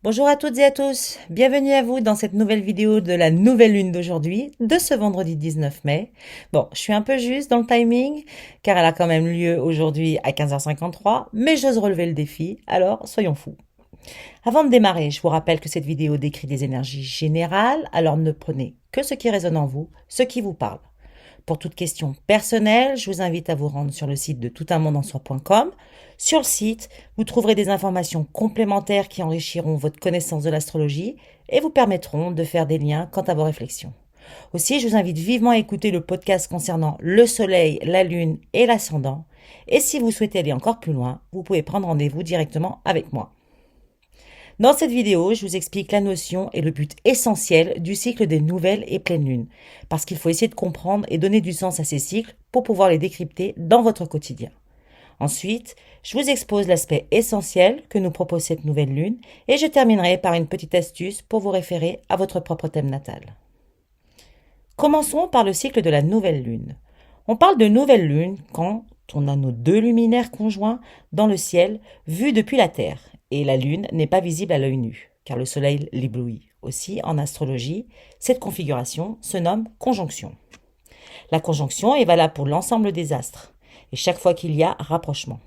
Bonjour à toutes et à tous, bienvenue à vous dans cette nouvelle vidéo de la nouvelle lune d'aujourd'hui, de ce vendredi 19 mai. Bon, je suis un peu juste dans le timing, car elle a quand même lieu aujourd'hui à 15h53, mais j'ose relever le défi, alors soyons fous. Avant de démarrer, je vous rappelle que cette vidéo décrit des énergies générales, alors ne prenez que ce qui résonne en vous, ce qui vous parle. Pour toute question personnelle, je vous invite à vous rendre sur le site de toutunmondeensoi.com. Sur le site, vous trouverez des informations complémentaires qui enrichiront votre connaissance de l'astrologie et vous permettront de faire des liens quant à vos réflexions. Aussi, je vous invite vivement à écouter le podcast concernant le soleil, la lune et l'ascendant. Et si vous souhaitez aller encore plus loin, vous pouvez prendre rendez-vous directement avec moi. Dans cette vidéo, je vous explique la notion et le but essentiel du cycle des nouvelles et pleines lunes, parce qu'il faut essayer de comprendre et donner du sens à ces cycles pour pouvoir les décrypter dans votre quotidien. Ensuite, je vous expose l'aspect essentiel que nous propose cette nouvelle lune et je terminerai par une petite astuce pour vous référer à votre propre thème natal. Commençons par le cycle de la nouvelle lune. On parle de nouvelle lune quand on a nos deux luminaires conjoints dans le ciel vus depuis la Terre et la lune n'est pas visible à l'œil nu car le soleil l'éblouit. Aussi, en astrologie, cette configuration se nomme conjonction. La conjonction est valable pour l'ensemble des astres et chaque fois qu'il y a rapprochement.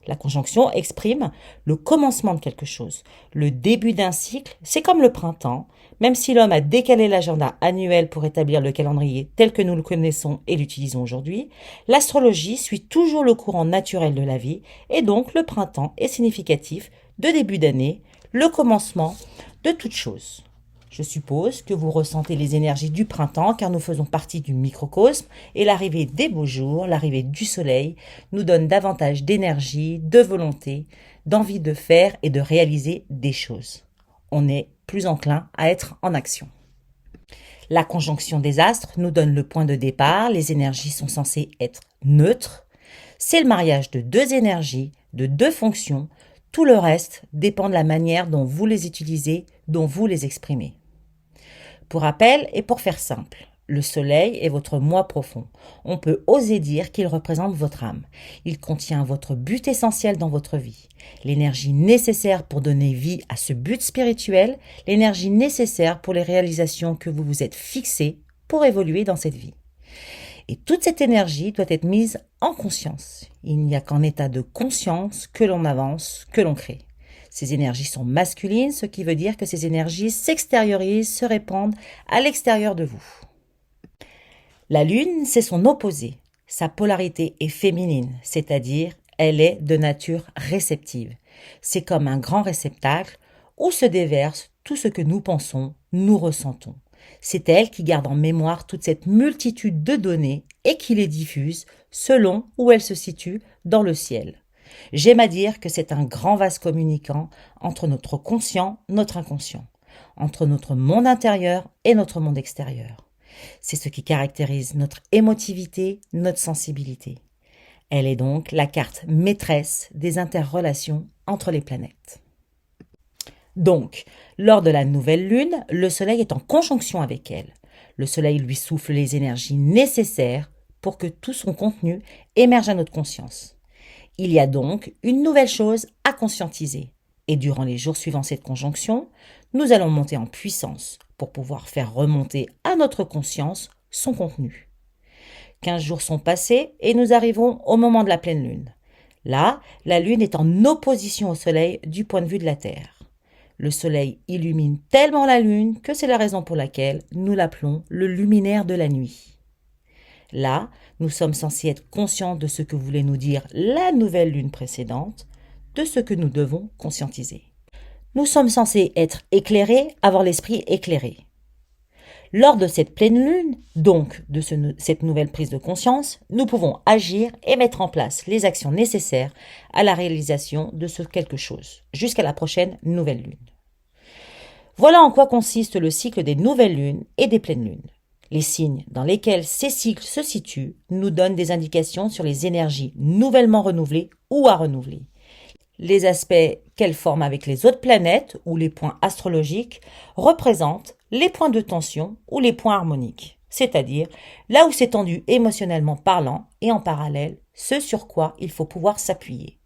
La conjonction exprime le commencement de quelque chose. Le début d'un cycle, c'est comme le printemps. Même si l'homme a décalé l'agenda annuel pour établir le calendrier tel que nous le connaissons et l'utilisons aujourd'hui, l'astrologie suit toujours le courant naturel de la vie et donc le printemps est significatif de début d'année, le commencement de toute chose. Je suppose que vous ressentez les énergies du printemps car nous faisons partie du microcosme et l'arrivée des beaux jours, l'arrivée du soleil nous donne davantage d'énergie, de volonté, d'envie de faire et de réaliser des choses. On est plus enclin à être en action. La conjonction des astres nous donne le point de départ, les énergies sont censées être neutres. C'est le mariage de deux énergies, de deux fonctions. Tout le reste dépend de la manière dont vous les utilisez, dont vous les exprimez. Pour rappel et pour faire simple, le soleil est votre moi profond. On peut oser dire qu'il représente votre âme. Il contient votre but essentiel dans votre vie, l'énergie nécessaire pour donner vie à ce but spirituel, l'énergie nécessaire pour les réalisations que vous vous êtes fixées pour évoluer dans cette vie. Et toute cette énergie doit être mise en conscience. Il n'y a qu'en état de conscience que l'on avance, que l'on crée. Ces énergies sont masculines, ce qui veut dire que ces énergies s'extériorisent, se répandent à l'extérieur de vous. La lune, c'est son opposé. Sa polarité est féminine, c'est-à-dire elle est de nature réceptive. C'est comme un grand réceptacle où se déverse tout ce que nous pensons, nous ressentons. C'est elle qui garde en mémoire toute cette multitude de données et qui les diffuse selon où elle se situe dans le ciel. J'aime à dire que c'est un grand vase communicant entre notre conscient, notre inconscient, entre notre monde intérieur et notre monde extérieur. C'est ce qui caractérise notre émotivité, notre sensibilité. Elle est donc la carte maîtresse des interrelations entre les planètes. Donc, lors de la nouvelle lune, le soleil est en conjonction avec elle. Le soleil lui souffle les énergies nécessaires pour que tout son contenu émerge à notre conscience. Il y a donc une nouvelle chose à conscientiser. Et durant les jours suivant cette conjonction, nous allons monter en puissance pour pouvoir faire remonter à notre conscience son contenu. 15 jours sont passés et nous arrivons au moment de la pleine lune. Là, la lune est en opposition au soleil du point de vue de la Terre. Le soleil illumine tellement la lune que c'est la raison pour laquelle nous l'appelons le luminaire de la nuit. Là, nous sommes censés être conscients de ce que voulait nous dire la nouvelle lune précédente, de ce que nous devons conscientiser. Nous sommes censés être éclairés, avoir l'esprit éclairé. Lors de cette pleine lune, donc de cette nouvelle prise de conscience, nous pouvons agir et mettre en place les actions nécessaires à la réalisation de ce quelque chose, jusqu'à la prochaine nouvelle lune. Voilà en quoi consiste le cycle des nouvelles lunes et des pleines lunes. Les signes dans lesquels ces cycles se situent nous donnent des indications sur les énergies nouvellement renouvelées ou à renouveler. Les aspects qu'elles forment avec les autres planètes ou les points astrologiques représentent les points de tension ou les points harmoniques, c'est-à-dire là où c'est tendu émotionnellement parlant et en parallèle ce sur quoi il faut pouvoir s'appuyer.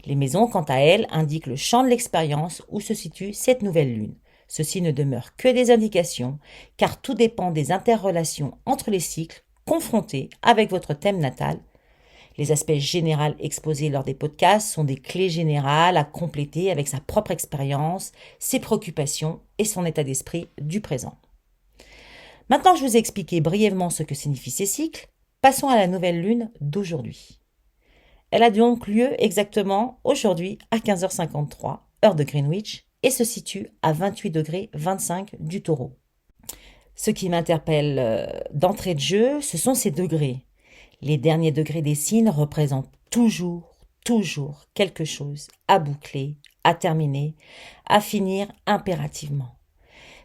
Les maisons, quant à elles, indiquent le champ de l'expérience où se situe cette nouvelle lune. Ceci ne demeure que des indications, car tout dépend des interrelations entre les cycles confrontés avec votre thème natal. Les aspects généraux exposés lors des podcasts sont des clés générales à compléter avec sa propre expérience, ses préoccupations et son état d'esprit du présent. Maintenant, je vous ai expliqué brièvement ce que signifient ces cycles. Passons à la nouvelle lune d'aujourd'hui. Elle a donc lieu exactement aujourd'hui à 15h53, heure de Greenwich, et se situe à 28 degrés 25 du Taureau. Ce qui m'interpelle d'entrée de jeu, ce sont ces degrés. Les derniers degrés des signes représentent toujours quelque chose à boucler, à terminer, à finir impérativement.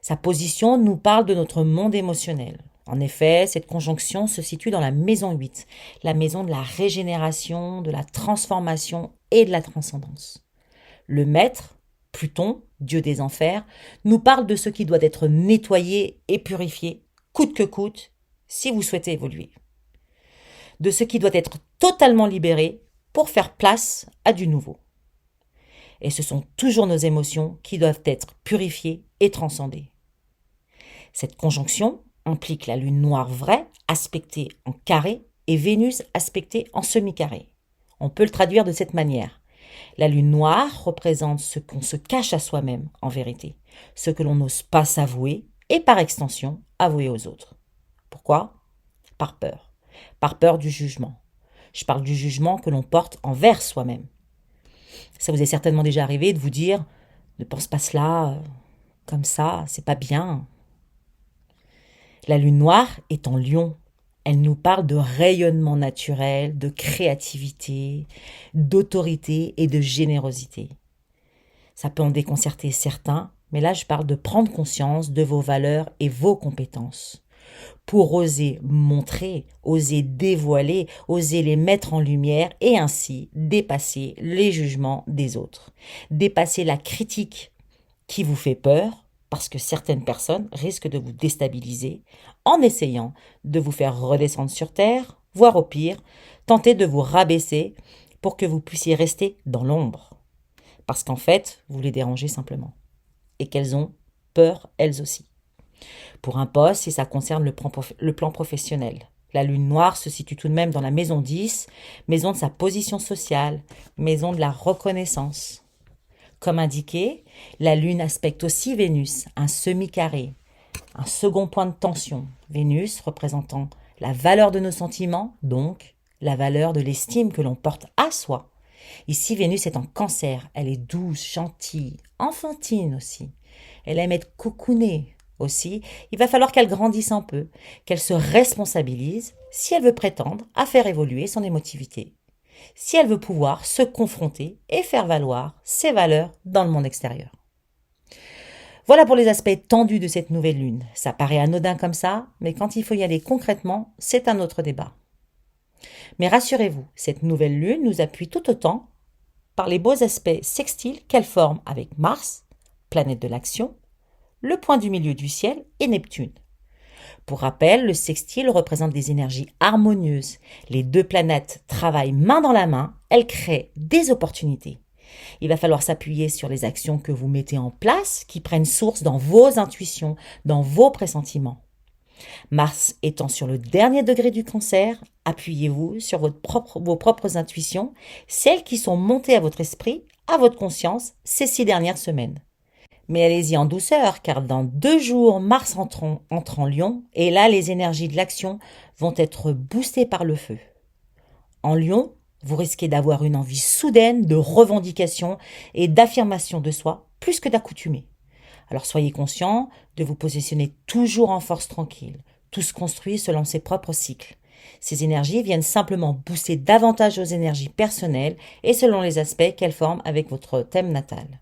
Sa position nous parle de notre monde émotionnel. En effet, cette conjonction se situe dans la maison 8, la maison de la régénération, de la transformation et de la transcendance. Le maître, Pluton, dieu des enfers, nous parle de ce qui doit être nettoyé et purifié, coûte que coûte, si vous souhaitez évoluer. De ce qui doit être totalement libéré pour faire place à du nouveau. Et ce sont toujours nos émotions qui doivent être purifiées et transcendées. Cette conjonction implique la lune noire vraie, aspectée en carré, et Vénus aspectée en semi-carré. On peut le traduire de cette manière. La lune noire représente ce qu'on se cache à soi-même, en vérité, ce que l'on n'ose pas s'avouer, et par extension, avouer aux autres. Pourquoi ? Par peur. Par peur du jugement. Je parle du jugement que l'on porte envers soi-même. Ça vous est certainement déjà arrivé de vous dire « Ne pense pas cela, comme ça, c'est pas bien ». La lune noire est en Lion. Elle nous parle de rayonnement naturel, de créativité, d'autorité et de générosité. Ça peut en déconcerter certains, mais là je parle de prendre conscience de vos valeurs et vos compétences. Pour oser montrer, oser dévoiler, oser les mettre en lumière et ainsi dépasser les jugements des autres. Dépasser la critique qui vous fait peur, parce que certaines personnes risquent de vous déstabiliser en essayant de vous faire redescendre sur terre, voire au pire, tenter de vous rabaisser pour que vous puissiez rester dans l'ombre. Parce qu'en fait, vous les dérangez simplement. Et qu'elles ont peur elles aussi. Pour un poste, si ça concerne le plan professionnel. La lune noire se situe tout de même dans la maison 10, maison de sa position sociale, maison de la reconnaissance. Comme indiqué, la lune aspecte aussi Vénus, un semi-carré, un second point de tension. Vénus représentant la valeur de nos sentiments, donc la valeur de l'estime que l'on porte à soi. Ici, Vénus est en Cancer, elle est douce, gentille, enfantine aussi. Elle aime être cocoonée aussi. Il va falloir qu'elle grandisse un peu, qu'elle se responsabilise si elle veut prétendre à faire évoluer son émotivité. Si elle veut pouvoir se confronter et faire valoir ses valeurs dans le monde extérieur. Voilà pour les aspects tendus de cette nouvelle lune. Ça paraît anodin comme ça, mais quand il faut y aller concrètement, c'est un autre débat. Mais rassurez-vous, cette nouvelle lune nous appuie tout autant par les beaux aspects sextiles qu'elle forme avec Mars, planète de l'action, le point du milieu du ciel et Neptune. Pour rappel, le sextile représente des énergies harmonieuses. Les deux planètes travaillent main dans la main, elles créent des opportunités. Il va falloir s'appuyer sur les actions que vous mettez en place, qui prennent source dans vos intuitions, dans vos pressentiments. Mars étant sur le dernier degré du Cancer, appuyez-vous sur vos propres intuitions, celles qui sont montées à votre esprit, à votre conscience ces 6 dernières semaines. Mais allez-y en douceur, car dans 2 jours, Mars entre en Lion, et là, les énergies de l'action vont être boostées par le feu. En Lion, vous risquez d'avoir une envie soudaine de revendication et d'affirmation de soi, plus que d'accoutumée. Alors soyez conscient de vous positionner toujours en force tranquille. Tout se construit selon ses propres cycles. Ces énergies viennent simplement booster davantage vos énergies personnelles et selon les aspects qu'elles forment avec votre thème natal.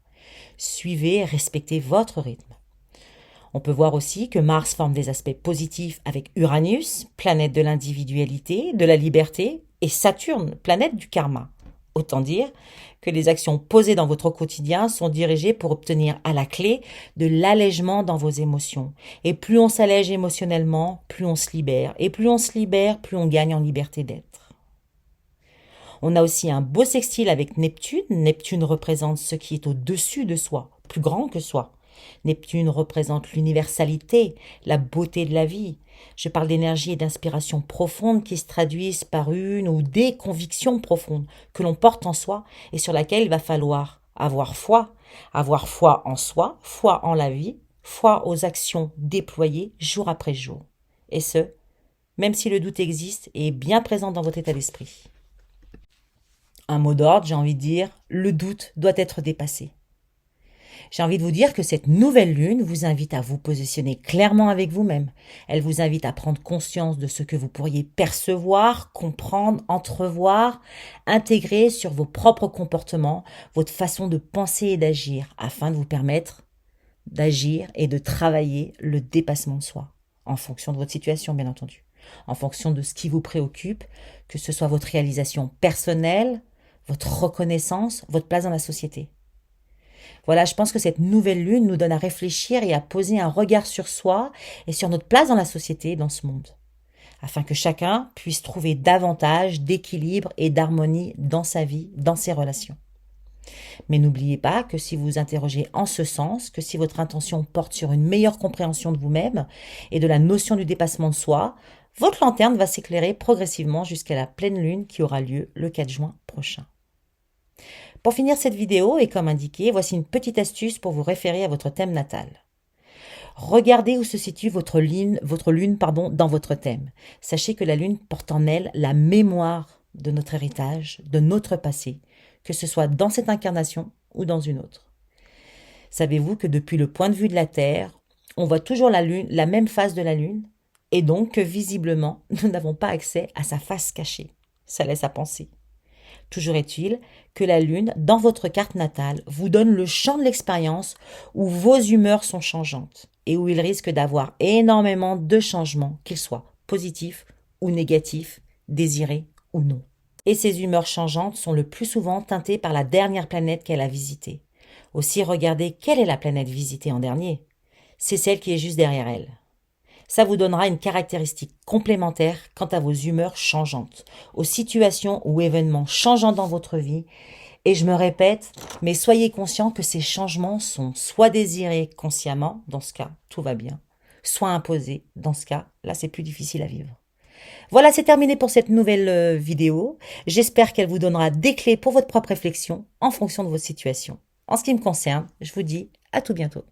Suivez et respectez votre rythme. On peut voir aussi que Mars forme des aspects positifs avec Uranus, planète de l'individualité, de la liberté, et Saturne, planète du karma. Autant dire que les actions posées dans votre quotidien sont dirigées pour obtenir à la clé de l'allègement dans vos émotions. Et plus on s'allège émotionnellement, plus on se libère. Et plus on se libère, plus on gagne en liberté d'être. On a aussi un beau sextile avec Neptune. Neptune représente ce qui est au-dessus de soi, plus grand que soi. Neptune représente l'universalité, la beauté de la vie. Je parle d'énergie et d'inspiration profonde qui se traduisent par une ou des convictions profondes que l'on porte en soi et sur laquelle il va falloir avoir foi. Avoir foi en soi, foi en la vie, foi aux actions déployées jour après jour. Et ce, même si le doute existe et est bien présent dans votre état d'esprit. Un mot d'ordre, j'ai envie de dire, le doute doit être dépassé. J'ai envie de vous dire que cette nouvelle lune vous invite à vous positionner clairement avec vous-même. Elle vous invite à prendre conscience de ce que vous pourriez percevoir, comprendre, entrevoir, intégrer sur vos propres comportements, votre façon de penser et d'agir, afin de vous permettre d'agir et de travailler le dépassement de soi, en fonction de votre situation bien entendu, en fonction de ce qui vous préoccupe, que ce soit votre réalisation personnelle, votre reconnaissance, votre place dans la société. Voilà, je pense que cette nouvelle lune nous donne à réfléchir et à poser un regard sur soi et sur notre place dans la société et dans ce monde, afin que chacun puisse trouver davantage d'équilibre et d'harmonie dans sa vie, dans ses relations. Mais n'oubliez pas que si vous vous interrogez en ce sens, que si votre intention porte sur une meilleure compréhension de vous-même et de la notion du dépassement de soi, votre lanterne va s'éclairer progressivement jusqu'à la pleine lune qui aura lieu le 4 juin prochain. Pour finir cette vidéo, et comme indiqué, voici une petite astuce pour vous référer à votre thème natal. Regardez où se situe votre lune dans votre thème. Sachez que la lune porte en elle la mémoire de notre héritage, de notre passé, que ce soit dans cette incarnation ou dans une autre. Savez-vous que depuis le point de vue de la Terre, on voit toujours la lune, la même face de la lune, et donc que visiblement, nous n'avons pas accès à sa face cachée. Ça laisse à penser. Toujours est-il que la lune, dans votre carte natale, vous donne le champ de l'expérience où vos humeurs sont changeantes et où il risque d'avoir énormément de changements, qu'ils soient positifs ou négatifs, désirés ou non. Et ces humeurs changeantes sont le plus souvent teintées par la dernière planète qu'elle a visitée. Aussi, regardez quelle est la planète visitée en dernier. C'est celle qui est juste derrière elle. Ça vous donnera une caractéristique complémentaire quant à vos humeurs changeantes, aux situations ou événements changeants dans votre vie. Et je me répète, mais soyez conscients que ces changements sont soit désirés consciemment, dans ce cas, tout va bien, soit imposés, dans ce cas, là c'est plus difficile à vivre. Voilà, c'est terminé pour cette nouvelle vidéo. J'espère qu'elle vous donnera des clés pour votre propre réflexion en fonction de votre situation. En ce qui me concerne, je vous dis à tout bientôt.